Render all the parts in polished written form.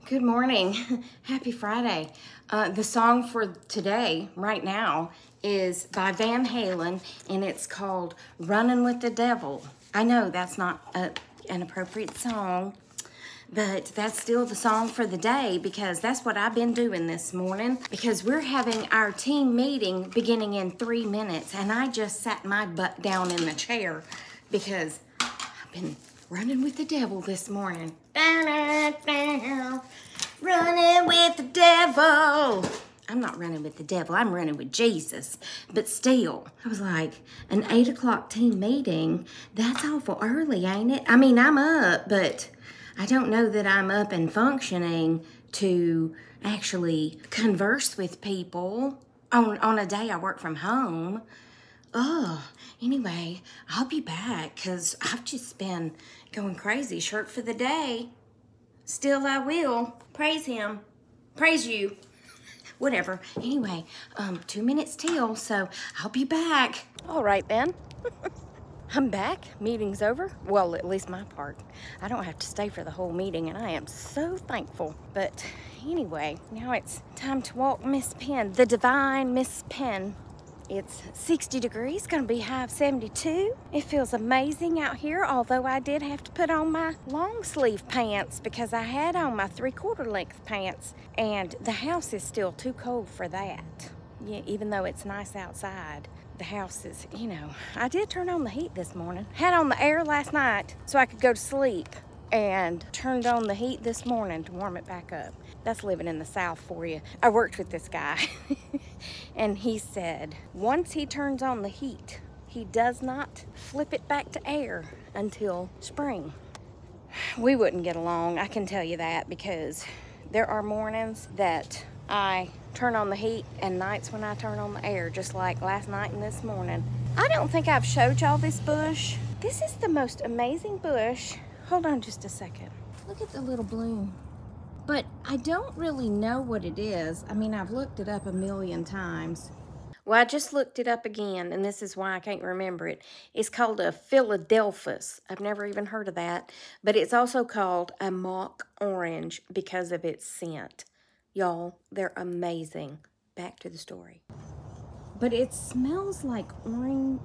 Good morning. Happy Friday. The song for today, right now, is by Van Halen, and it's called Running with the Devil. I know that's not an appropriate song, but that's still the song for the day because that's what I've been doing this morning because we're having our team meeting beginning in 3 minutes, and I just sat my butt down in the chair because I've been running with the devil this morning. Running with the devil. I'm not running with the devil. I'm running with Jesus. But still, I was like, an 8 o'clock team meeting, that's awful early, ain't it? I mean, I'm up, but I don't know that I'm up and functioning to actually converse with people on a day I work from home. Anyway, I'll be back because I've just been going crazy. Shirt for the day. Still I will. Praise him. Praise you. Whatever. Anyway, 2 minutes till, so I'll be back. All right then. I'm back. Meeting's over. Well, at least my part. I don't have to stay for the whole meeting, and I am so thankful. But anyway, now it's time to walk Miss Penn, the divine Miss Penn. It's 60 degrees, gonna be high of 72. It feels amazing out here, although I did have to put on my long sleeve pants because I had on my 3/4 length pants, and the house is still too cold for that. Yeah, even though it's nice outside, the house is, you know, I did turn on the heat this morning. Had on the air last night so I could go to sleep, and turned on the heat this morning to warm it back up. That's living in the South for you. I worked with this guy and he said once he turns on the heat, he does not flip it back to air until spring. We wouldn't get along, I can tell you that, because there are mornings that I turn on the heat and nights when I turn on the air, just like last night and this morning. I don't think I've showed y'all this bush. This is the most amazing bush. Hold on just a second. Look at the little bloom. But I don't really know what it is. I mean, I've looked it up a million times. Well, I just looked it up again, and this is why I can't remember it. It's called a Philadelphus. I've never even heard of that. But it's also called a mock orange because of its scent. Y'all, they're amazing. Back to the story. But it smells like orange.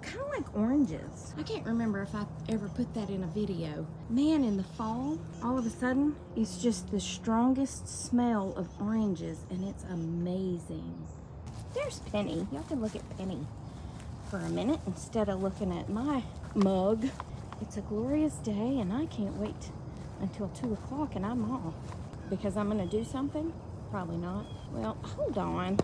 Kind of like oranges. I can't remember if I ever put that in a video. Man, in the fall, all of a sudden, it's just the strongest smell of oranges, and it's amazing. There's Penny. Y'all can look at Penny for a minute instead of looking at my mug. It's a glorious day, and I can't wait until 2 o'clock, and I'm off. Because I'm gonna do something? Probably not. Well, hold on.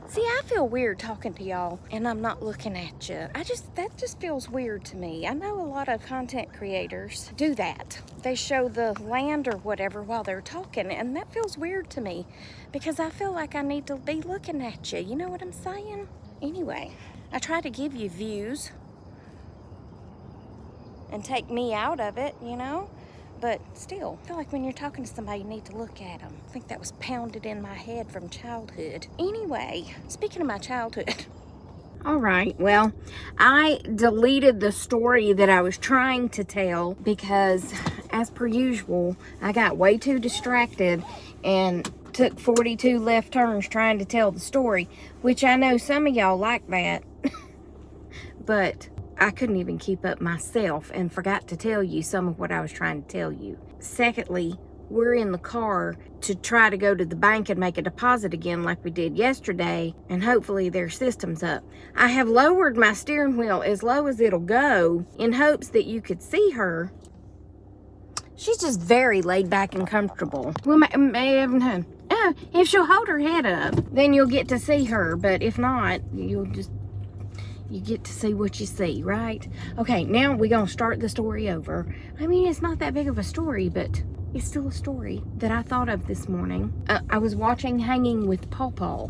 See, I feel weird talking to y'all and I'm not looking at you. That just feels weird to me. I know a lot of content creators do that. They show the land or whatever while they're talking, and that feels weird to me because I feel like I need to be looking at you. You know what I'm saying? Anyway, I try to give you views and take me out of it, you know? But still, I feel like when you're talking to somebody, you need to look at them. I think that was pounded in my head from childhood. Anyway, speaking of my childhood. All right, well, I deleted the story that I was trying to tell because, as per usual, I got way too distracted and took 42 left turns trying to tell the story, which I know some of y'all like that. But I couldn't even keep up myself and forgot to tell you some of what I was trying to tell you. Secondly, we're in the car to try to go to the bank and make a deposit again like we did yesterday, and hopefully their system's up. I have lowered my steering wheel as low as it'll go in hopes that you could see her. She's just very laid back and comfortable. Well, if she'll hold her head up, then you'll get to see her, but if not, you get to see what you see, right? Okay, now we're gonna start the story over. I mean, it's not that big of a story, but it's still a story that I thought of this morning. I was watching Hanging with Paw,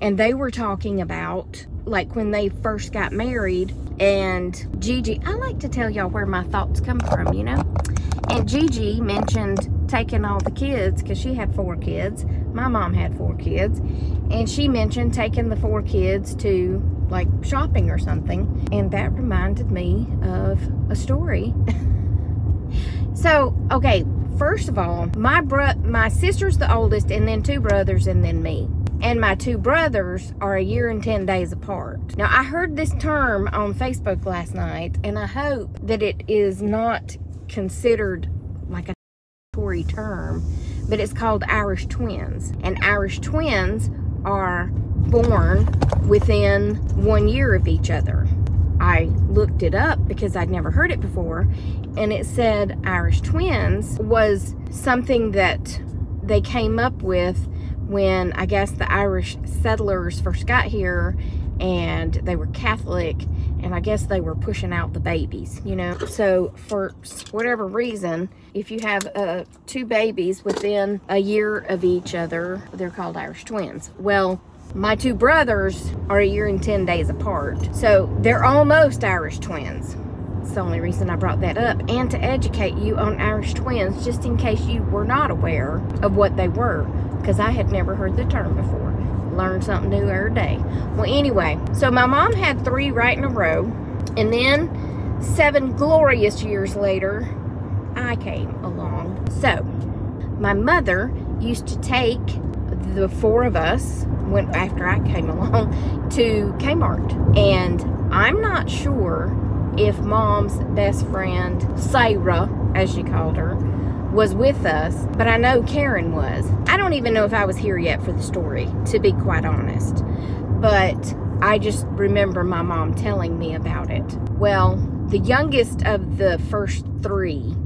and they were talking about, like, when they first got married, and Gigi, I like to tell y'all where my thoughts come from, you know? And Gigi mentioned taking all the kids, because she had 4 kids. My mom had 4 kids. And she mentioned taking the 4 kids to, like, shopping or something. And that reminded me of a story. So, okay, first of all, my sister's the oldest, and then 2 brothers, and then me. And my 2 brothers are a year and 10 days apart. Now, I heard this term on Facebook last night, and I hope that it is not considered like a Tory term, but it's called Irish twins. And Irish twins are born within 1 year of each other. I looked it up because I'd never heard it before, and it said Irish twins was something that they came up with when, I guess, the Irish settlers first got here, and they were Catholic, and I guess they were pushing out the babies, you know. So for whatever reason, if you have 2 babies within a year of each other, they're called Irish twins. Well, my 2 brothers are a year and 10 days apart, so they're almost Irish twins. It's the only reason I brought that up, and to educate you on Irish twins, just in case you were not aware of what they were, because I had never heard the term before. Learn something new every day. Well, anyway, so my mom had 3 right in a row, and then 7 glorious years later, I came along. So my mother used to take the 4 of us, after I came along, to K-Mart. And I'm not sure if Mom's best friend, Sarah, as she called her, was with us, but I know Karen was. I don't even know if I was here yet for the story, to be quite honest. But I just remember my mom telling me about it. Well, the youngest of the first 3,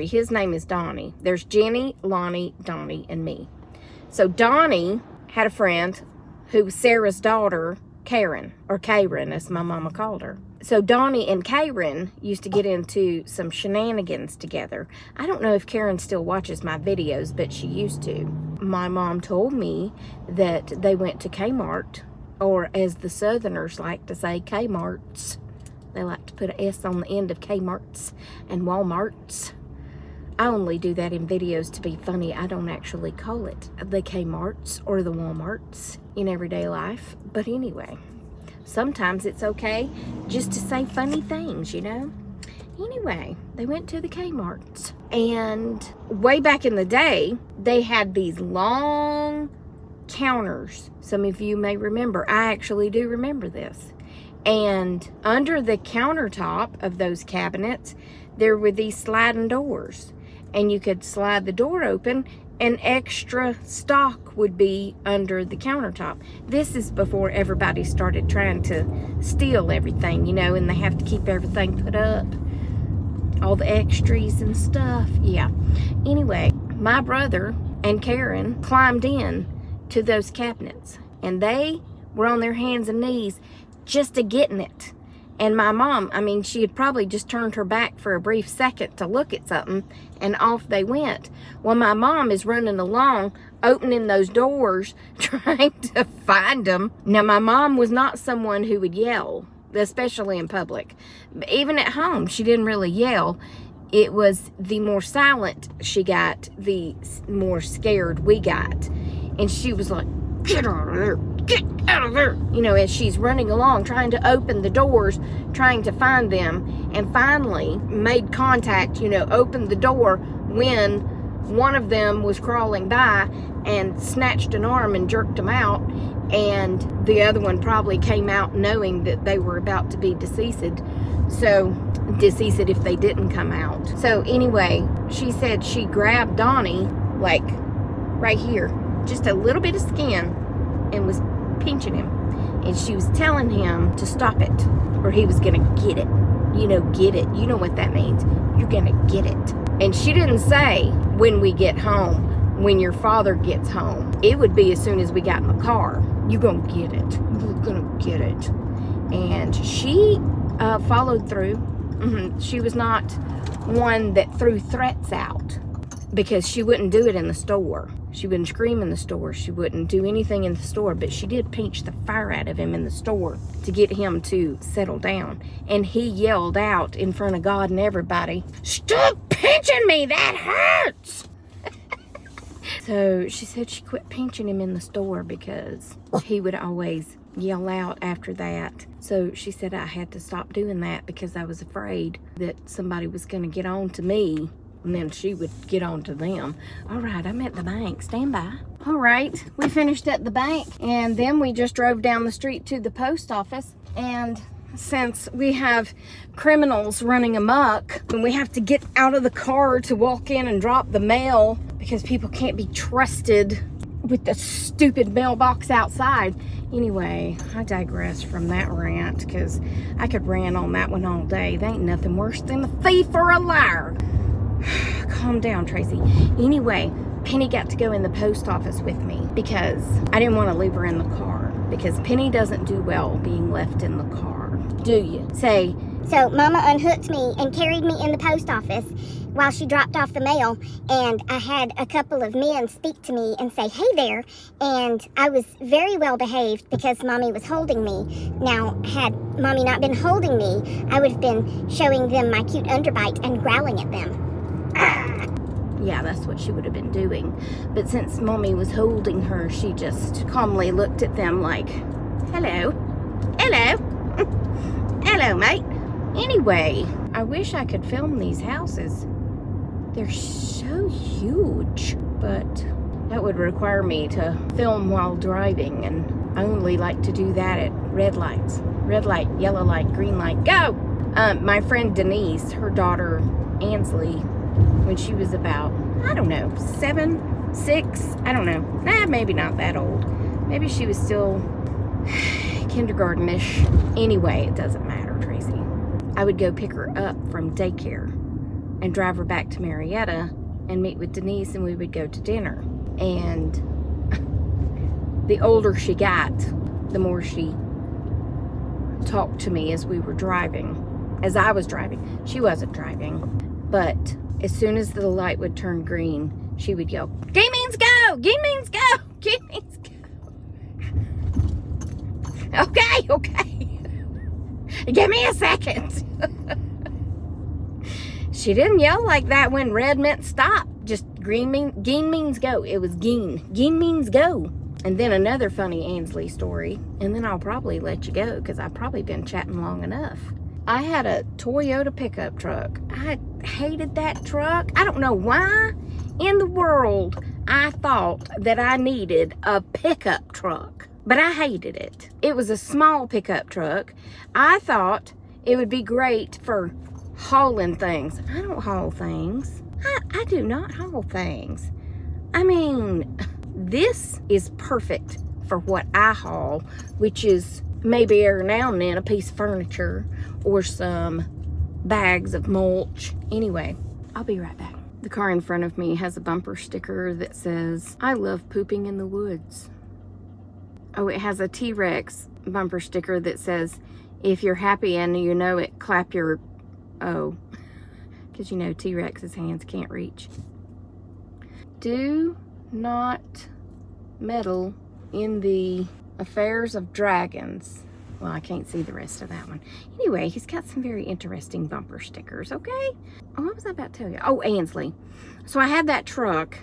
his name is Donnie. There's Jenny, Lonnie, Donnie, and me. So Donnie had a friend who was Sarah's daughter, Karen, or Karen as my mama called her. So Donnie and Karen used to get into some shenanigans together. I don't know if Karen still watches my videos, but she used to. My mom told me that they went to K-Mart, or as the Southerners like to say, K-Marts. They like to put an S on the end of K-Marts and Walmarts. I only do that in videos to be funny. I don't actually call it the K-Marts or the Walmarts in everyday life. But anyway, sometimes it's okay just to say funny things, you know? Anyway, they went to the K-Marts. And way back in the day, they had these long counters. Some of you may remember. I actually do remember this. And under the countertop of those cabinets, there were these sliding doors. And you could slide the door open, and extra stock would be under the countertop. This is before everybody started trying to steal everything, you know, and they have to keep everything put up. All the extras and stuff. Yeah. Anyway, my brother and Karen climbed in to those cabinets, and they were on their hands and knees just a getting it. And my mom, I mean, she had probably just turned her back for a brief second to look at something, and off they went. Well, my mom is running along, opening those doors, trying to find them. Now, my mom was not someone who would yell, especially in public. But even at home, she didn't really yell. It was the more silent she got, the more scared we got. And she was like, "Get out of there. Get out of there." You know, as she's running along, trying to open the doors, trying to find them, and finally made contact, you know, opened the door when one of them was crawling by and snatched an arm and jerked him out, and the other one probably came out knowing that they were about to be deceased. So, deceased if they didn't come out. So anyway, she said she grabbed Donnie, like, right here, just a little bit of skin, and was pinching him. And she was telling him to stop it, or he was gonna get it. You know, get it. You know what that means. You're gonna get it. And she didn't say, when we get home, when your father gets home. It would be as soon as we got in the car. You're gonna get it. You're gonna get it. And she followed through. She was not one that threw threats out, because she wouldn't do it in the store. She wouldn't scream in the store. She wouldn't do anything in the store, but she did pinch the fire out of him in the store to get him to settle down. And he yelled out in front of God and everybody, "Stop pinching me, that hurts!" So she said she quit pinching him in the store because he would always yell out after that. So she said I had to stop doing that because I was afraid that somebody was going to get on to me and then she would get on to them. All right, I'm at the bank. Stand by. All right, we finished at the bank and then we just drove down the street to the post office. And since we have criminals running amok and we have to get out of the car to walk in and drop the mail because people can't be trusted with the stupid mailbox outside. Anyway, I digress from that rant because I could rant on that one all day. There ain't nothing worse than a thief or a liar. Calm down, Tracy. Anyway, Penny got to go in the post office with me because I didn't want to leave her in the car because Penny doesn't do well being left in the car. Do you? Say. So Mama unhooked me and carried me in the post office while she dropped off the mail, and I had a couple of men speak to me and say, hey there, and I was very well behaved because Mommy was holding me. Now, had Mommy not been holding me, I would have been showing them my cute underbite and growling at them. Yeah, that's what she would have been doing. But since Mommy was holding her, she just calmly looked at them like, hello, hello, hello, mate. Anyway, I wish I could film these houses. They're so huge, but that would require me to film while driving, and I only like to do that at red lights. Red light, yellow light, green light, go! My friend Denise, her daughter Ansley, when she was about, I don't know, 7, 6, I don't know. Nah, maybe not that old. Maybe she was still kindergarten-ish. Anyway, it doesn't matter, Tracy. I would go pick her up from daycare and drive her back to Marietta and meet with Denise, and we would go to dinner. And the older she got, the more she talked to me as we were driving. As I was driving. She wasn't driving. But as soon as the light would turn green, she would yell, green means go! Green means go! Green means go! Okay, okay. Give me a second. She didn't yell like that when red meant stop. Just green means go. It was geen. Geen means go. And then another funny Ansley story. And then I'll probably let you go because I've probably been chatting long enough. I had a Toyota pickup truck. I hated that truck. I don't know why in the world I thought that I needed a pickup truck. But I hated it. It was a small pickup truck. I thought it would be great for hauling things. I don't haul things. I do not haul things. I mean, this is perfect for what I haul, which is maybe every now and then a piece of furniture or some bags of mulch. Anyway, I'll be right back. The car in front of me has a bumper sticker that says, I love pooping in the woods. Oh, it has a T-Rex bumper sticker that says, if you're happy and you know it, clap your, oh, because you know T-Rex's hands can't reach. Do not meddle in the affairs of dragons. Well, I can't see the rest of that one. Anyway, he's got some very interesting bumper stickers, okay? Oh, what was I about to tell you? Oh, Ansley. So I had that truck.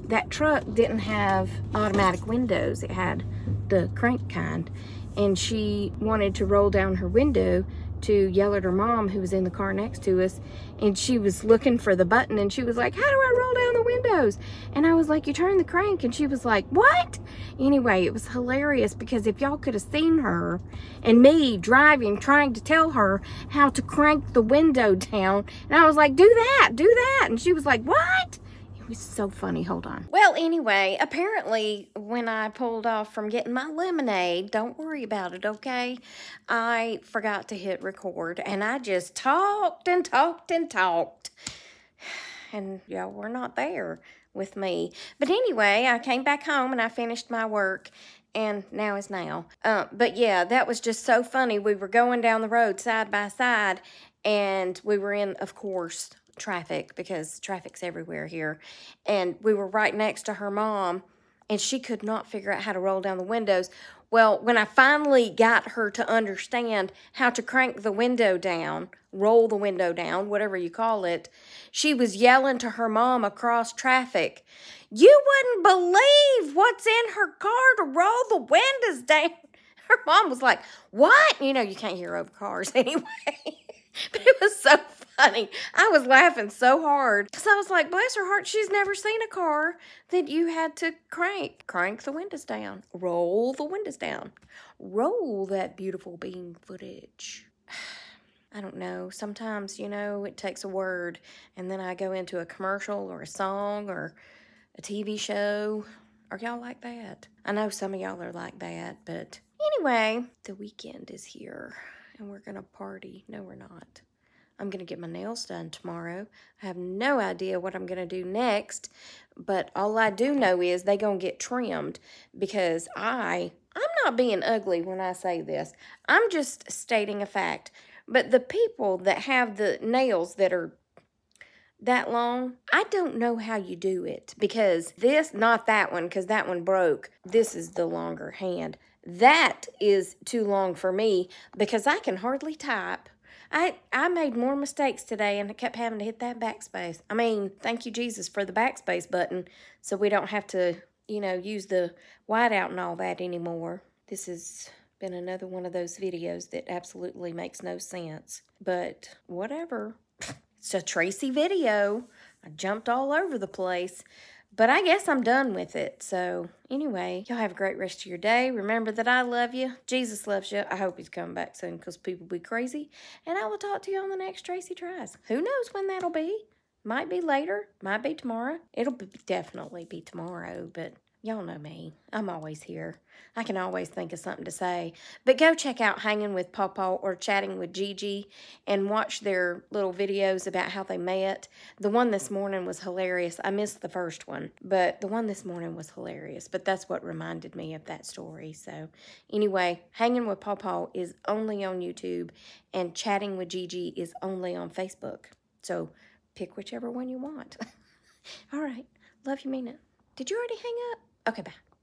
That truck didn't have automatic windows. It had the crank kind. And she wanted to roll down her window to yell at her mom, who was in the car next to us. And she was looking for the button, and she was like, how do I roll down the windows? And I was like, you turn the crank. And she was like, what? Anyway, it was hilarious because if y'all could have seen her and me driving, trying to tell her how to crank the window down. And I was like, do that, do that. And she was like, what? It was so funny. Hold on. Well, anyway, apparently when I pulled off from getting my lemonade, don't worry about it, okay? I forgot to hit record, and I just talked and talked and talked. And y'all were not there with me. But anyway, I came back home and I finished my work, and now is now. But yeah, that was just so funny. We were going down the road side by side, and we were in, of course, traffic, because traffic's everywhere here. And we were right next to her mom, and she could not figure out how to roll down the windows. Well, when I finally got her to understand how to crank the window down, roll the window down, whatever you call it, she was yelling to her mom across traffic, you wouldn't believe what's in her car to roll the windows down. Her mom was like, what? You know, you can't hear over cars anyway. But it was so funny. I was laughing so hard. Because I was like, bless her heart, she's never seen a car that you had to crank. Crank the windows down. Roll the windows down. Roll that beautiful bean footage. I don't know. Sometimes, you know, it takes a word. And then I go into a commercial or a song or a TV show. Are y'all like that? I know some of y'all are like that, but anyway, the weekend is here and we're gonna party. No, we're not. I'm gonna get my nails done tomorrow. I have no idea what I'm gonna do next, but all I do know is they gonna get trimmed because I'm not being ugly when I say this. I'm just stating a fact. But the people that have the nails that are that long, I don't know how you do it because this, not that one, because that one broke. This is the longer hand. That is too long for me because I can hardly type. I made more mistakes today and I kept having to hit that backspace. I mean, thank you, Jesus, for the backspace button so we don't have to, you know, use the whiteout and all that anymore. This has been another one of those videos that absolutely makes no sense, but whatever. It's a Tracy video. I jumped all over the place, but I guess I'm done with it. So anyway, y'all have a great rest of your day. Remember that I love you. Jesus loves you. I hope he's coming back soon because people be crazy. And I will talk to you on the next Tracy Tries. Who knows when that'll be? Might be later. Might be tomorrow. It'll definitely be tomorrow, but y'all know me. I'm always here. I can always think of something to say. But go check out Hanging with Pawpaw or Chatting with Gigi and watch their little videos about how they met. The one this morning was hilarious. I missed the first one, but the one this morning was hilarious. But that's what reminded me of that story. So anyway, Hanging with Pawpaw is only on YouTube and Chatting with Gigi is only on Facebook. So pick whichever one you want. All right. Love you, mean it. Did you already hang up? Okay, bye.